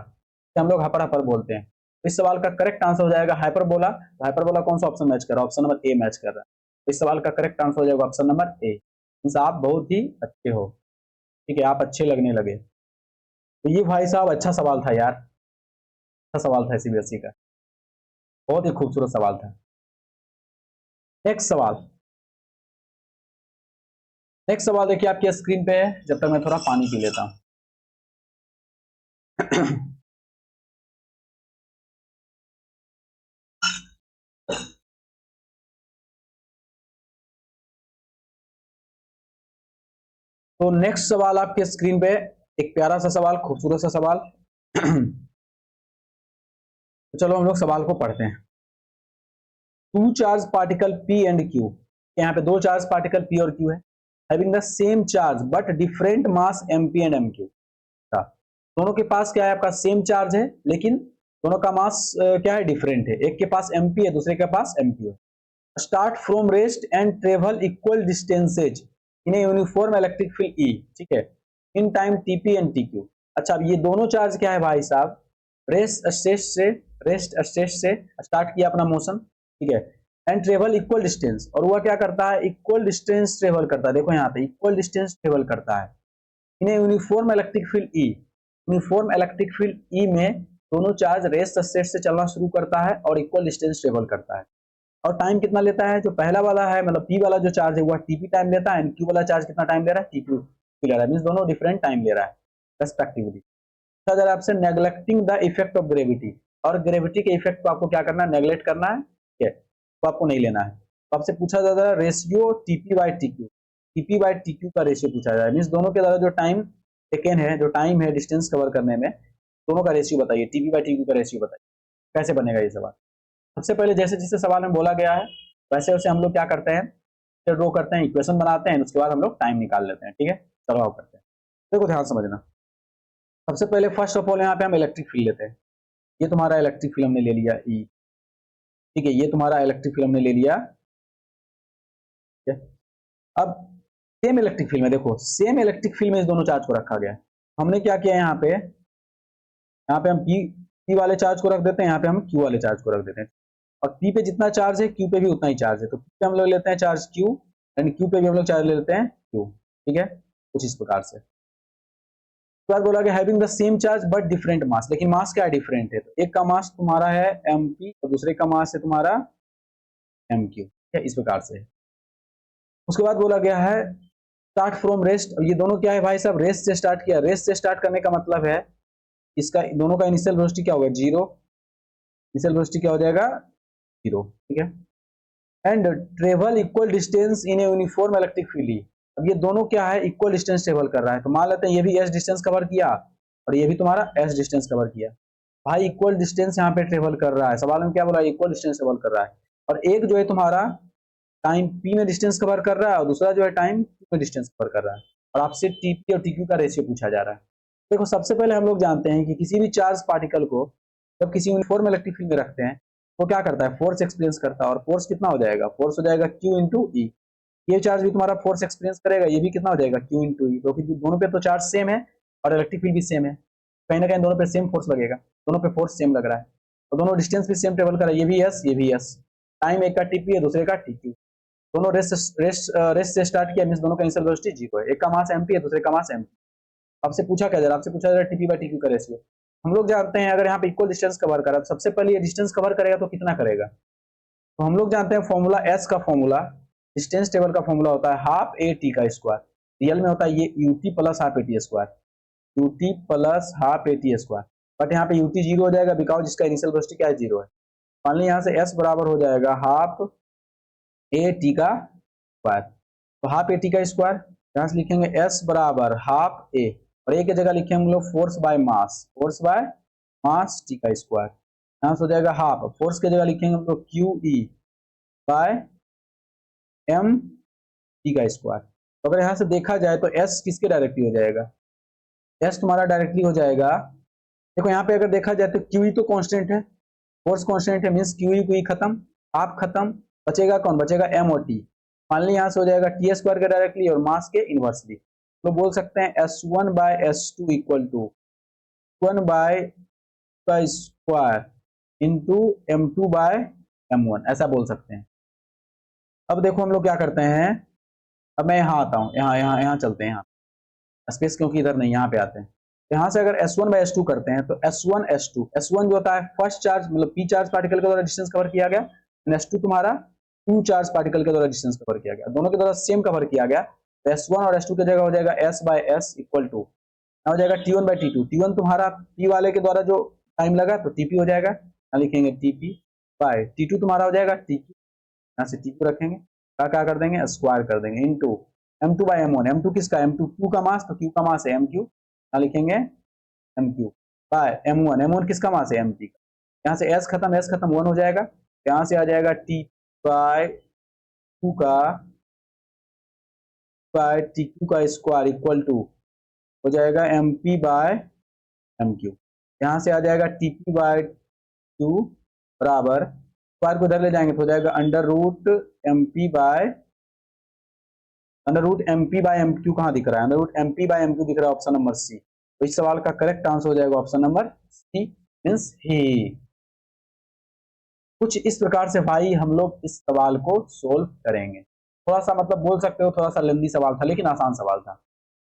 Speaker 2: हम लोग हाइपर बोलते हैं। इस सवाल का करेक्ट आंसर हो जाएगा हाइपरबोला। तो हाइपरबोला कौन सा ऑप्शन मैच कर रहा है, ऑप्शन नंबर ए मैच कर रहा है। तो इस सवाल का करेक्ट आंसर हो जाएगा ऑप्शन नंबर ए। मींस आप बहुत ही अच्छे हो, ठीक है, आप अच्छे लगने लगे। तो ये भाई साहब अच्छा सवाल था यार, अच्छा सवाल था सीबीएसई का, बहुत ही खूबसूरत सवाल था। नेक्स्ट सवाल, नेक्स्ट सवाल देखिए आपकी स्क्रीन पे है, जब तक मैं थोड़ा पानी पी लेता हूं। तो नेक्स्ट सवाल आपके स्क्रीन पे, एक प्यारा सा सवाल, खूबसूरत सा सवाल। तो चलो हम लोग सवाल को पढ़ते हैं। Two charge particle P and Q, यहाँ पे दो चार्ज पार्टिकल P और Q है, having the same charge but different mass MP and MQ। दोनों के पास क्या है, आपका सेम चार्ज है लेकिन दोनों का मास क्या है, डिफरेंट है। एक के पास MP है, दूसरे के पास MQ है। Start from rest and travel equal distances in A uniform electric field E, ठीक है, in time TP and TQ। अच्छा, अब ये दोनों चार्ज क्या है भाई साहब, रेस्ट स्टेज से स्टार्ट किया अपना मोशन, ठीक है, एंड ट्रेवल इक्वल डिस्टेंस, और वह क्या करता है, इक्वल डिस्टेंस ट्रेवल करता है। देखो यहाँ पे इक्वल डिस्टेंस ट्रेवल करता है in uniform electric field E. Uniform electric field ई में दोनों चार्ज रेस्ट सेट से चलना शुरू करता है और इक्वल डिस्टेंस ट्रेवल करता है। और टाइम कितना लेता है, जो पहला वाला है मतलब पी वाला जो चार्ज है वह टीपी टाइम लेता है, एंड क्यू वाला चार्ज कितना टाइम ले रहा है, टी टू ले रहा है। मींस दोनों डिफरेंट टाइम ले रहा है रेस्पेक्टिवली। पूछा जा रहा है आपसे neglecting the effect of gravity, और ग्रेविटी के इफेक्ट को आपको क्या करना है, नेग्लेक्ट करना है, ठीक है, तो आपको नहीं लेना है। तो आपसे पूछा जा रहा है ratio TP by T Q, TP by T Q का रेशियो पूछा जा रहा है। मींस दोनों के द्वारा जो टाइम टेकन है, जो टाइम है डिस्टेंस कवर करने में, दोनों का रेशियो बताइए, टीपी बाई टी क्यू का रेशियो बताइए। कैसे बनेगा ये सवाल। सबसे पहले जैसे जैसे सवाल में बोला गया है वैसे वैसे हम लोग क्या करते हैं, ड्रॉ करते हैं, इक्वेशन बनाते हैं, उसके बाद हम लोग टाइम निकाल लेते हैं, ठीक है, सॉल्व करते हैं। देखो ध्यान समझना। सबसे पहले फर्स्ट ऑफ ऑल यहाँ पे हम इलेक्ट्रिक फील्ड लेते हैं। ये तुम्हारा इलेक्ट्रिक फील्ड हमने ले लिया ई, ठीक है, ये तुम्हारा इलेक्ट्रिक फील्ड हमने ले लिया, ठीक है। अब सेम इलेक्ट्रिक फील्ड में देखो, सेम इलेक्ट्रिक फील्ड में इस दोनों चार्ज को रखा गया। हमने क्या किया यहाँ पे हम पी वाले चार्ज को रख देते हैं, यहाँ पे हम क्यू वाले चार्ज को रख देते हैं। और पी पे जितना चार्ज है क्यू पे भी उतना ही चार्ज है, तो पी पे हम लोग लेते हैं चार्ज क्यू, एंड क्यू पे भी हम लोग चार्ज ले लेते हैं क्यू, ठीक है, कुछ इस प्रकार से। उसके बाद बोला कि having the same charge but different मास, लेकिन मास क्या डिफरेंट है, तो एक का मास तुम्हारा है एम पी और दूसरे का मास है तुम्हारा एम क्यू, ठीक है, इस प्रकार से। उसके बाद बोला गया है स्टार्ट फ्रॉम रेस्ट, और ये दोनों क्या है भाई साहब, रेस्ट से स्टार्ट किया। रेस्ट से स्टार्ट करने का मतलब है इसका दोनों का इनिशियल वेलोसिटी क्या होगा, जीरो, इनिशियल वेलोसिटी क्या हो जाएगा, जीरो, ठीक है। And travel equal distance in A uniform electric field. अब ये दोनों क्या है, इक्वल डिस्टेंस ट्रेवल कर रहा है, तो मान लेते हैं ये भी एस डिस्टेंस कवर किया और ये भी तुम्हारा एस डिस्टेंस कवर किया। भाई इक्वल डिस्टेंस यहाँ पे ट्रेवल कर रहा है, सवाल में क्या बोला, इक्वल डिस्टेंस ट्रेवल कर रहा है। और एक जो है तुम्हारा टाइम पी में डिस्टेंस कवर कर रहा है और दूसरा जो है टाइम क्यू में डिस्टेंस कवर कर रहा है, और आपसे टीपी और टीक्यू का रेशियो पूछा जा रहा है। देखो सबसे पहले हम लोग जानते हैं कि किसी भी चार्ज पार्टिकल को जब किसी यूनिफॉर्म इलेक्ट्रिक फील्ड में रखते हैं तो क्या करता है, फोर्स एक्सपीरियंस करता है, और फोर्स कितना हो जाएगा, फोर्स हो जाएगा Q इंटू ई। ये चार्ज भी तुम्हारा फोर्स एक्सपीरियंस करेगा, ये भी कितना हो जाएगा, Q इंटू ई, क्योंकि दोनों पे तो चार्ज सेम है और इलेक्ट्रिक फील्ड भी सेम है, कहीं ना कहीं दोनों पे सेम फोर्स लगेगा, दोनों पे फोर्स सेम लग रहा है, तो दोनों डिस्टेंस भी सेम ट्रेवल कर रहा है, ये भी एस ये भी एस। टाइम एक का टीपी है दूसरे का टीक्यू, दोनों रेस्ट से स्टार्ट किया, मींस दोनों का इनिशियल वेलोसिटी जीरो है, एक का मास एमपी है दूसरे का मास एमपी। आपसे पूछा क्या जा रहा है, आपसे पूछा जा रहा है टीपी बाई टीक्यू का रेशियो। हम लोग जानते हैं अगर यहाँ पे इक्वल डिस्टेंस कवर करा, सबसे पहले ये डिस्टेंस कवर करेगा तो कितना करेगा, तो हम लोग जानते हैं फॉर्मूला एस का फॉर्मूला, डिस्टेंस टेबल का फॉर्मूला होता है हाफ ए टी का स्क्वायर, रियल में होता है ये UT plus half A T square, UT plus half A T square, but यहाँ पे यूटी जीरो हो जाएगा बिकॉज इसका इनिशियल वेलोसिटी क्या है, जीरो है। मान ली यहाँ से एस बराबर हो जाएगा हाफ ए टी का स्क्वायर, तो हाफ ए टी का स्क्वायर यहाँ से लिखेंगे एस बराबर हाफ ए, और ए की जगह लिखेंगे हम लोग फोर्स बाय मास टी का स्क्वायर, यहाँ से हो जाएगा हाफ, फोर्स की जगह लिखेंगे हम लोग Q E by M T का स्क्वायर। तो अगर यहाँ से देखा जाए तो एस किसके डायरेक्टली हो जाएगा, एस तुम्हारा डायरेक्टली हो जाएगा, देखो यहाँ पे अगर देखा जाए तो क्यू ई तो कांस्टेंट है, फोर्स कांस्टेंट है, मींस क्यू ई खत्म, हाफ खत्म, बचेगा कौन, बचेगा एम और टी। मान ली यहाँ से हो जाएगा टी स्क्वायर के डायरेक्टली और मास के इनवर्सली, तो बोल सकते हैं S1 by S2 equal to 1 by का square into M2 by M1, ऐसा बोल सकते हैं। अब देखो हम लोग क्या करते हैं, अब मैं यहाँ आता हूँ, यहाँ चलते हैं, यहाँ स्पेस क्योंकि इधर नहीं, यहाँ पे आते हैं। यहाँ से अगर S1 बाय S2 करते हैं तो S1 S2, S1 जो होता है फर्स्ट चार्ज मतलब P चार्ज पार्टिकल के द्वारा डिस्टेंस कवर किया गया, S2 तुम्हारा Q चार्ज पार्टिकल के द्वारा डिस्टेंस कवर किया गया, दोनों के द्वारा सेम कवर किया गया, तो S1 और S2 की जगह हो जाएगा S by S equal to हो जाएगा T1 बाय T2, T1 तुम्हारा P वाले के द्वारा जो टाइम लगा तो TP हो जाएगा, यहाँ लिखेंगे TP बाय T2 तुम्हारा हो जाएगा TQ, यहाँ से TQ रखेंगे, क्या कर देंगे, स्क्वायर कर देंगे, into M2 by M1, M2 किसका, M2 Q का मास, तो Q का मास है MQ, यहाँ लिखेंगे MQ बाय M1 किसका मास है MT का, यहाँ से S खत्म 1 हो जाएगा, यहाँ से आ जाएगा T बाय Q का बाय TQ का स्क्वायर इक्वल टू हो जाएगा MP बाय MQ, यहाँ से आ जाएगा TP बाय Q बराबर स्क्वायर को इधर ले जाएंगे तो हो जाएगा under root MP by MQ कहाँ दिख रहा है, under root MP by MQ दिख रहा है ऑप्शन नंबर सी, तो इस सवाल का करेक्ट आंसर हो जाएगा ऑप्शन नंबर सी मींस ही। कुछ इस प्रकार से भाई हम लोग इस सवाल को सोल्व करेंगे। थोड़ा सा मतलब बोल सकते हो थोड़ा सा लेंदी सवाल था, लेकिन आसान सवाल था,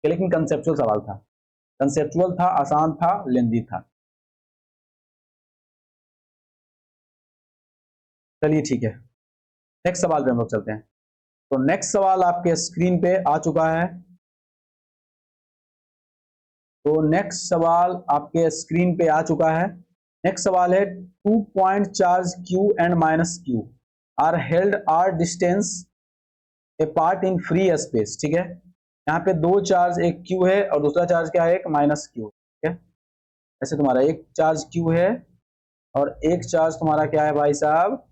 Speaker 2: लेकिन कंसेप्चुअल सवाल था, कंसेप्चुअल था, आसान था, लेंदी था। चलिए ठीक है, नेक्स्ट सवाल पे हम लोग चलते हैं। तो नेक्स्ट सवाल आपके स्क्रीन पे आ चुका है। तो नेक्स्ट सवाल आपके स्क्रीन पे आ चुका है। नेक्स्ट सवाल है 2 point charge q and minus q are held r distance apart in free space. ठीक है, यहाँ पे दो चार्ज, एक q है और दूसरा चार्ज क्या है, एक माइनस q। ठीक है, ऐसे तुम्हारा एक चार्ज q है और एक चार्ज तुम्हारा क्या है भाई साहब,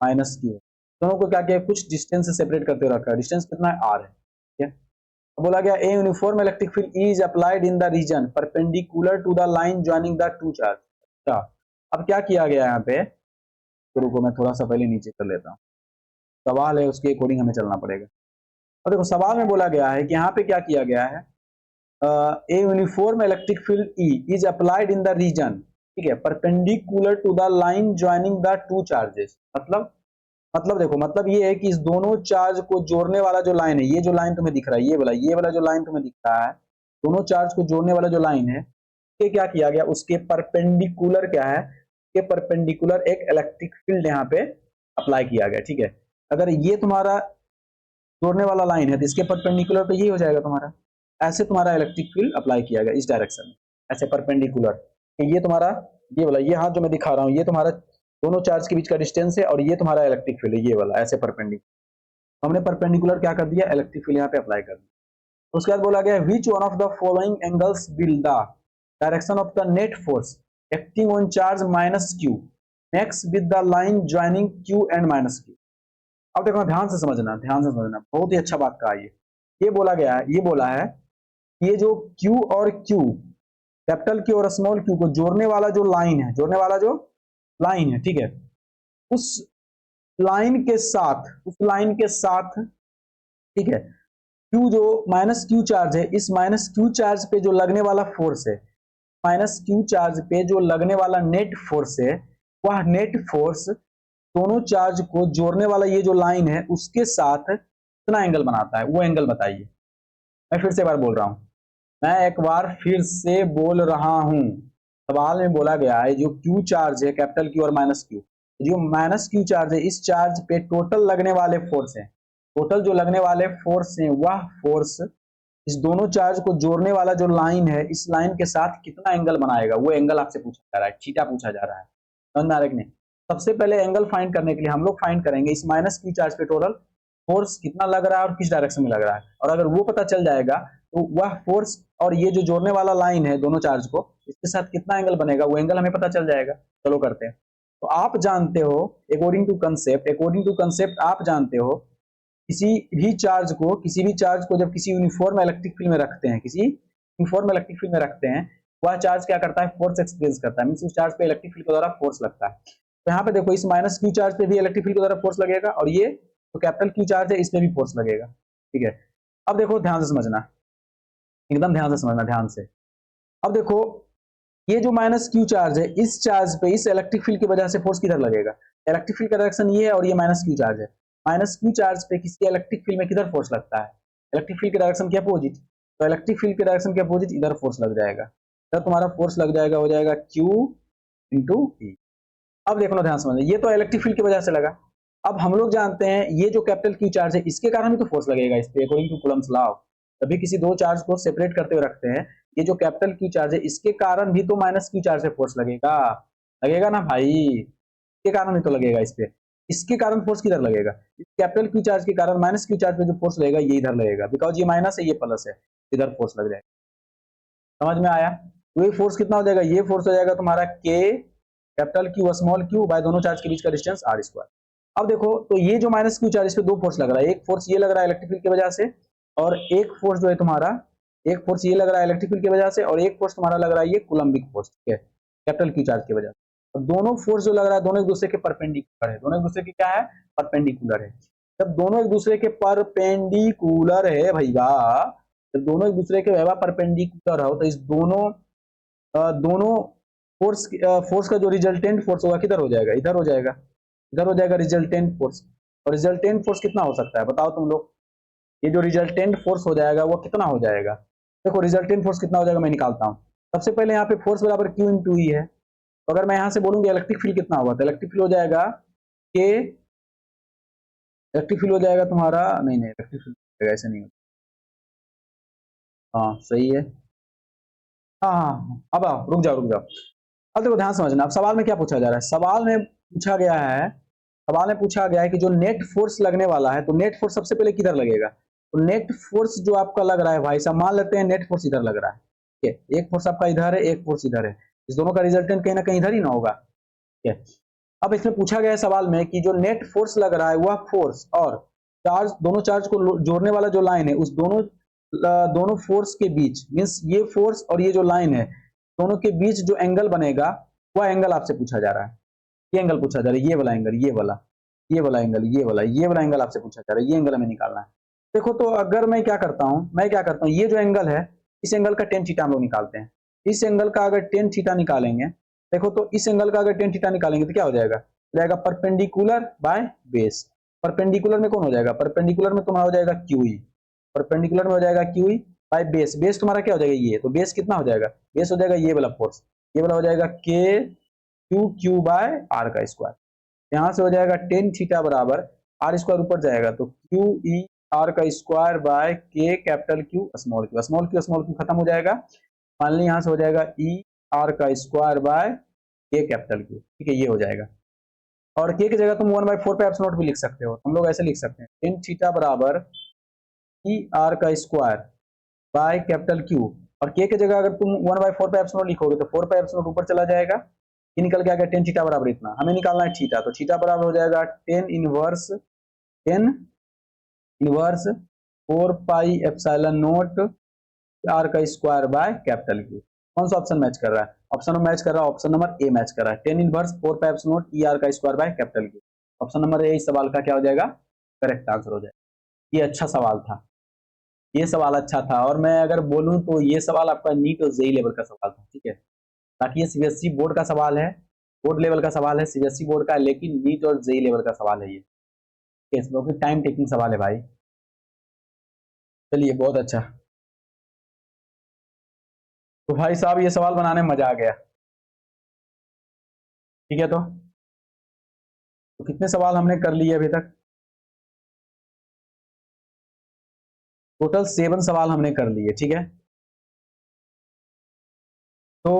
Speaker 2: माइनस q। दोनों को क्या किया, कुछ डिस्टेंस से सेपरेट करते रखा है। डिस्टेंस कितना है, r है। ठीक है, तो बोला गया a uniform electric field is applied in the region perpendicular to the line joining the two charge. अच्छा, अब क्या किया गया यहाँ पे, तो रुको मैं थोड़ा सा पहले नीचे कर लेता हूँ। सवाल है उसके अकॉर्डिंग हमें चलना पड़ेगा। और देखो सवाल में बोला गया है कि यहाँ पे क्या किया गया है, a uniform electric field E is applied in the region, ठीक है, perpendicular to the line joining the two charges. मतलब देखो, मतलब ये है कि इस दोनों चार्ज को जोड़ने वाला जो लाइन है, ये जो लाइन तुम्हें दिख रहा है, ये वाला जो लाइन तुम्हें दिख रहा है, दोनों चार्ज को जोड़ने वाला जो लाइन है, ये क्या किया गया, उसके परपेंडिकुलर क्या है, के परपेंडिकुलर एक इलेक्ट्रिक फील्ड यहाँ पे अप्लाई किया गया। ठीक है, अगर ये तुम्हारा जोड़ने वाला लाइन है तो इसके परपेंडिकुलर तो ये हो जाएगा तुम्हारा, ऐसे तुम्हारा इलेक्ट्रिक फील्ड अप्लाई किया गया इस डायरेक्शन में, ऐसे परपेंडिकुलर। ये तुम्हारा ये वाला, ये हाथ जो मैं दिखा रहा हूँ, ये तुम्हारा दोनों चार्ज के बीच का डिस्टेंस है और ये तुम्हारा इलेक्ट्रिक फील्ड है, ये वाला ऐसे परपेंडिकुलर। हमने परपेंडिकुलर क्या कर दिया, इलेक्ट्रिक फील्ड यहाँ पे अप्लाई कर दिया। उसके बाद बोला गया which one of the following angles will the direction of the net force acting on charge minus Q next with the line joining Q and minus Q. अब देखो ध्यान से समझना, ध्यान से समझना, बहुत ही अच्छा बात कहा। ये बोला गया है, ये बोला है ये जो Q और Q, कैपिटल Q और स्मॉल q को जोड़ने वाला जो लाइन है, जोड़ने वाला जो लाइन है, ठीक है, उस लाइन के साथ, उस लाइन के साथ, ठीक है, Q जो माइनस Q चार्ज है, इस माइनस Q चार्ज पे जो लगने वाला फोर्स है, माइनस Q चार्ज पे जो लगने वाला नेट फोर्स है, वह नेट फोर्स दोनों चार्ज को जोड़ने वाला ये जो लाइन है उसके साथ कितना एंगल बनाता है, वो एंगल बताइए। मैं फिर से एक बार बोल रहा हूं, मैं एक बार फिर से बोल रहा हूं। सवाल में बोला गया है जो Q चार्ज है, कैपिटल Q और माइनस Q, जो माइनस Q चार्ज है, इस चार्ज पे टोटल लगने वाले फोर्स है, टोटल जो लगने वाले फोर्स है, वह फोर्स इस दोनों चार्ज को जोड़ने वाला जो लाइन है, इस लाइन के साथ कितना एंगल बनाएगा, वो एंगल आपसे पूछा जा रहा है, थीटा पूछा जा रहा है। समझ में आ रहा है कि नहीं? सबसे पहले एंगल फाइंड करने के लिए हम लोग फाइंड करेंगे इस माइनस Q चार्ज पे टोटल फोर्स कितना लग रहा है और किस डायरेक्शन में लग रहा है, और अगर वो पता चल जाएगा तो वह फोर्स और ये जो जोड़ने वाला लाइन है दोनों चार्ज को, इसके साथ कितना एंगल बनेगा, वो एंगल हमें पता चल जाएगा। चलो करते हैं। तो आप जानते हो अकॉर्डिंग टू कंसेप्ट आप जानते हो किसी भी चार्ज को जब किसी यूनिफॉर्म इलेक्ट्रिक फील्ड में रखते हैं, किसी यूनिफॉर्म इलेक्ट्रिक फील्ड में रखते हैं, वह चार्ज क्या करता है, फोर्स एक्सपीरियंस करता है, मींस उस चार्ज पे इलेक्ट्रिक फील्ड के द्वारा फोर्स लगता है। तो यहाँ पे देखो इस माइनस Q चार्ज पे भी इलेक्ट्रिक फील्ड के द्वारा फोर्स लगेगा, और ये तो कैपिटल Q चार्ज है, इसमें भी फोर्स लगेगा। ठीक है, अब देखो ध्यान से समझना, एकदम ध्यान से समझना, ध्यान से। अब देखो ये जो माइनस Q चार्ज है, इस चार्ज पे इस इलेक्ट्रिक फील्ड की वजह से फोर्स किधर लगेगा, इलेक्ट्रिक फील्ड का डायरेक्शन ये है और ये माइनस Q चार्ज है। माइनस Q चार्ज पे किसी इलेक्ट्रिक फील्ड में किधर फोर्स लगता है, इलेक्ट्रिक फील्ड के डायरेक्शन के अपोजिट, तो इलेक्ट्रिक फील्ड के डायरेक्शन के अपोजिट इधर फोर्स लग जाएगा, इधर तुम्हारा फोर्स लग जाएगा, हो जाएगा Q इंटू E। अब देखो ना, ध्यान समझना, ये तो इलेक्ट्रिक फील्ड की वजह से लगा। अब हम लोग जानते हैं ये जो कैपिटल Q चार्ज है, इसके कारण भी तो फोर्स लगेगा इस पे, अकॉर्डिंग टू कूलम्स लॉ। तभी किसी दो चार्ज को सेपरेट करते हुए रखते हैं, ये जो कैपिटल Q चार्ज है, इसके कारण भी तो माइनस Q चार्ज से फोर्स लगेगा, लगेगा ना भाई, इसके कारण भी तो लगेगा इस पे। इसके कारण फोर्स किधर लगेगा, इस कैपिटल Q चार्ज के कारण माइनस Q चार्ज पे जो फोर्स लगेगा ये इधर लगेगा, बिकॉज ये माइनस है ये प्लस है, इधर फोर्स लग जाएगा। समझ में आया? तो ये फोर्स कितना हो जाएगा, ये फोर्स हो जाएगा तुम्हारा K capital Q small q by दोनों चार्ज के बीच का डिस्टेंस r स्क्वायर। अब देखो तो ये जो माइनस Q चार्ज, इस पे दो फोर्स लग रहा है, एक फोर्स ये लग रहा है इलेक्ट्रिक फील्ड की वजह से, और एक फोर्स जो है तुम्हारा, एक फोर्स ये लग रहा है इलेक्ट्रिक फील्ड की वजह से, और एक फोर्स तुम्हारा लग रहा है ये कूलम्बिक फोर्स, ठीक है, कैपिटल Q चार्ज की वजह से। और दोनों फोर्स जो लग रहा है दोनों एक दूसरे के परपेंडिकुलर है, दोनों एक दूसरे के क्या है, परपेंडिकुलर है। जब दोनों एक दूसरे के परपेंडिकुलर है भैया, जब दोनों एक दूसरे के परपेंडिकुलर हो, तो इस दोनों फोर्स का जो रिजल्टेंट फोर्स होगा किधर हो जाएगा, इधर हो जाएगा, इधर हो जाएगा रिजल्टेंट फोर्स। और रिजल्टेंट फोर्स कितना हो सकता है बताओ तुम लोग। ये जो रिजल्टेंट फोर्स हो जाएगा वो कितना हो जाएगा, देखो रिजल्टेंट फोर्स कितना हो जाएगा मैं निकालता हूँ। सबसे पहले यहाँ पे फोर्स बराबर क्यू इंटू ई है, तो अगर मैं यहाँ से बोलूंगी इलेक्ट्रिक फील्ड कितना होगा, तो इलेक्ट्रिक फील्ड हो जाएगा के, इलेक्ट्रिक फील्ड हो जाएगा तुम्हारा, नहीं नहीं इलेक्ट्रिक फील्ड ऐसे नहीं होता, हाँ सही है, हाँ हाँ हाँ, अब आओ रुक जाओ रुक जाओ। अब देखो ध्यान समझना, अब सवाल में क्या पूछा जा रहा है, सवाल में पूछा गया है कि जो नेट फोर्स लगने वाला है, तो नेट फोर्स सबसे पहले किधर लगेगा, तो नेट फोर्स जो आपका लग रहा है भाई साहब, मान लेते हैं नेट फोर्स इधर लग रहा है, ठीक है, एक फोर्स आपका इधर है, एक फोर्स इधर है, इस दोनों का रिजल्टेंट कहीं ना कहीं इधर ही ना होगा, ठीक है। अब इसमें पूछा गया है सवाल में कि जो नेट फोर्स लग रहा है वह फोर्स और चार्ज, दोनों चार्ज को जोड़ने वाला जो लाइन है उस दोनों फोर्स के बीच, मींस ये फोर्स और ये जो लाइन है दोनों के बीच जो एंगल बनेगा वह एंगल आपसे पूछा जा रहा है, ये एंगल पूछा जा रहा है, ये वाला एंगल, ये वाला एंगल, ये वाला एंगल आपसे पूछा जा रहा है, ये एंगल हमें निकालना है। देखो तो अगर मैं क्या करता हूँ, ये जो एंगल है इस एंगल का टेन थीटा हम लोग निकालते हैं, इस एंगल का अगर टेन थीटा निकालेंगे, देखो तो इस एंगल का अगर टेन थीटा निकालेंगे तो क्या हो जाएगा परपेंडिकुलर बाय बेस। परपेंडिकुलर में कौन हो जाएगा, परपेंडिकुलर में तुम्हारा हो जाएगा क्यूई, परपेंडिकुलर में हो जाएगा क्यूई बाय बेस, बेस तुम्हारा क्या हो जाएगा ये, तो बेस कितना हो जाएगा, बेस हो जाएगा ये वाला फोर्स, ये वाला हो जाएगा के क्यू बाय आर का स्क्वायर, यहां से हो जाएगा टेन थीटा बराबर आर स्क्वायर ऊपर जाएगा तो क्यू ई आर का स्क्वायर बाय के capital Q small Q, small Q खत्म हो जाएगा, मान ली यहां से हो जाएगा ई आर का स्क्वायर बाय के कैपिटल क्यू, ठीक है ये हो जाएगा। और के की जगह तुम 1/4 पे एप्सिलॉन भी लिख सकते हो, हम लोग ऐसे लिख सकते हैं टेन थीटा बराबर ई आर का स्क्वायर बाय कैपिटल क्यू, और के की जगह अगर तुम 1/4 पे एप्सिलॉन लिखोगे तो 4 पे एप्सिलॉन ऊपर चला जाएगा, ये निकल के आ गया टेन थीटा बराबर इतना, हमें निकालना है थीटा, तो थीटा बराबर हो जाएगा tan inverse 4 pi epsilon note r का स्क्वायर बाय कैपिटल क्यू। कौन सा ऑप्शन मैच कर रहा है, ऑप्शन मैच कर रहा है, ऑप्शन नंबर ए मैच कर रहा है, tan inverse 4 pi epsilon naught E R का square by capital Q, option number A इस सवाल का क्या हो जाएगा, करेक्ट आंसर हो जाएगा। ये अच्छा सवाल था, ये सवाल अच्छा था, और मैं अगर बोलूं तो ये सवाल आपका नीट और जेई लेवल का सवाल था, ठीक है, ताकि ये सीबीएसई बोर्ड का सवाल है, बोर्ड लेवल का सवाल है, सीबीएसई बोर्ड का, लेकिन नीट और जेई लेवल का सवाल है ये, क्योंकि टाइम टेकिंग सवाल है भाई। चलिए बहुत अच्छा, तो भाई साहब ये सवाल बनाने में मजा आ गया, ठीक है। तो कितने सवाल हमने कर लिए अभी तक, टोटल 7 सवाल हमने कर लिए, ठीक है। तो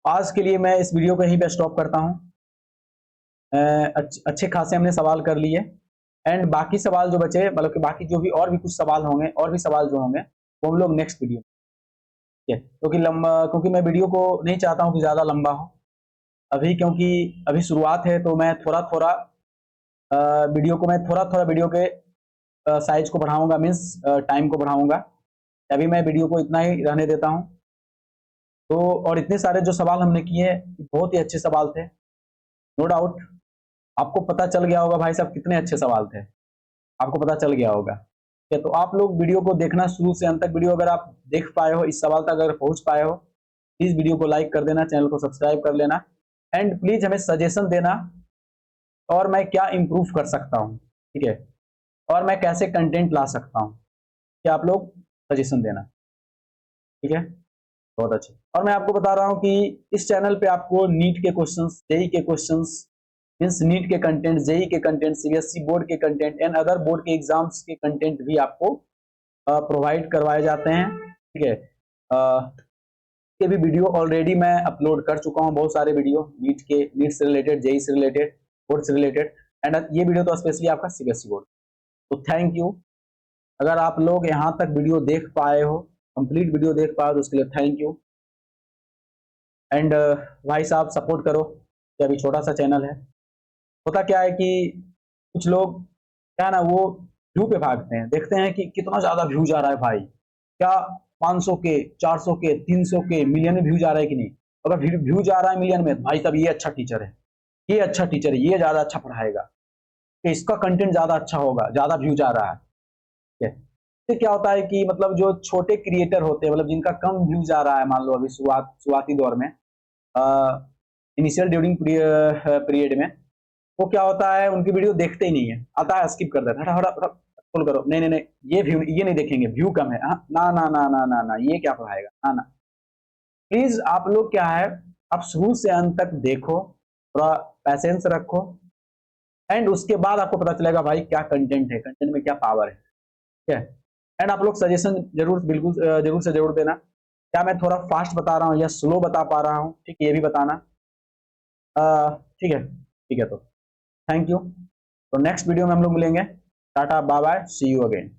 Speaker 2: आज के लिए मैं इस वीडियो को यहीं पे स्टॉप करता हूं, अच्छे खासे हमने सवाल कर लिए, एंड बाकी सवाल जो बचे, मतलब कि बाकी जो भी और भी कुछ सवाल होंगे, और भी सवाल जो होंगे वो हम लोग नेक्स्ट वीडियो, ठीक है, क्योंकि मैं वीडियो को नहीं चाहता हूं कि ज़्यादा लंबा हो अभी, क्योंकि अभी शुरुआत है, तो मैं थोड़ा थोड़ा वीडियो के साइज को बढ़ाऊंगा, मीन्स टाइम को बढ़ाऊंगा, अभी मैं वीडियो को इतना ही रहने देता हूं। तो और इतने सारे जो सवाल हमने किए बहुत ही अच्छे सवाल थे, नो डाउट आपको पता चल गया होगा भाई साहब कितने अच्छे सवाल थे, आपको पता चल गया होगा, ठीक है। तो आप लोग वीडियो को देखना शुरू से अंत तक, वीडियो अगर आप देख पाए हो, इस सवाल तक अगर पहुंच पाए हो, प्लीज वीडियो को लाइक कर देना, चैनल को सब्सक्राइब कर लेना, एंड प्लीज हमें सजेशन देना और मैं क्या इम्प्रूव कर सकता हूँ, ठीक है, और मैं कैसे कंटेंट ला सकता हूँ, क्या आप लोग सजेशन देना, ठीक है, बहुत अच्छे। और मैं आपको बता रहा हूँ कि इस चैनल पे आपको नीट के क्वेश्चंस, जेई के क्वेश्चंस, मींस नीट के कंटेंट, जेई के कंटेंट, सीबीएसई बोर्ड के कंटेंट एंड अदर बोर्ड के एग्जाम्स के कंटेंट भी आपको प्रोवाइड करवाए जाते हैं, ठीक है। के भी वीडियो ऑलरेडी मैं अपलोड कर चुका हूँ, बहुत सारे वीडियो नीट से रिलेटेड, जेई से रिलेटेड, बोर्ड से रिलेटेड, एंड ये वीडियो तो स्पेशली आपका सीबीएसई बोर्ड। तो थैंक यू, अगर आप लोग यहाँ तक वीडियो देख पाए हो, कंप्लीट वीडियो देख पाए हो, तो उसके लिए थैंक यू। एंड भाई साहब सपोर्ट करो, कि अभी छोटा सा चैनल है, होता क्या है कि कुछ लोग क्या ना वो व्यू पे भागते हैं, देखते हैं कि कितना ज्यादा व्यू जा रहा है भाई, क्या 500 के 400 के 300 के मिलियन में व्यू जा रहा है कि नहीं, अगर व्यू जा रहा है मिलियन में, भाई साहब ये अच्छा टीचर है, ये अच्छा टीचर है, ये ज्यादा अच्छा पढ़ाएगा, कि इसका कंटेंट ज्यादा अच्छा होगा, ज्यादा व्यू जा रहा है, ठीक है। इससे क्या होता है कि मतलब जो छोटे क्रिएटर होते हैं, मतलब जिनका कम व्यू जा रहा है, मान लो अभी शुरुआती दौर में, इनिशियल ड्यूरिंग पीरियड में, वो क्या होता है, उनकी वीडियो देखते ही नहीं है, आता है स्किप कर देता है, हटा फुल करो, नहीं नहीं नहीं, ये नहीं देखेंगे, व्यू कम है, हाँ, ना ना ना ना ना ना, ये क्या पढ़ाएगा, ना ना। प्लीज आप लोग क्या है, आप शुरू से अंत तक देखो, थोड़ा पैसेंस रखो, एंड उसके बाद आपको पता चलेगा भाई क्या कंटेंट है, कंटेंट में क्या पावर है, ठीक है। एंड आप लोग सजेशन जरूर, बिल्कुल जरूर से जरूर देना, क्या मैं थोड़ा फास्ट बता रहा हूँ या स्लो बता पा रहा हूँ, ठीक है, ये भी बताना। ठीक है, तो थैंक यू। तो नेक्स्ट वीडियो में हम लोग मिलेंगे। टाटा bye bye, see you again.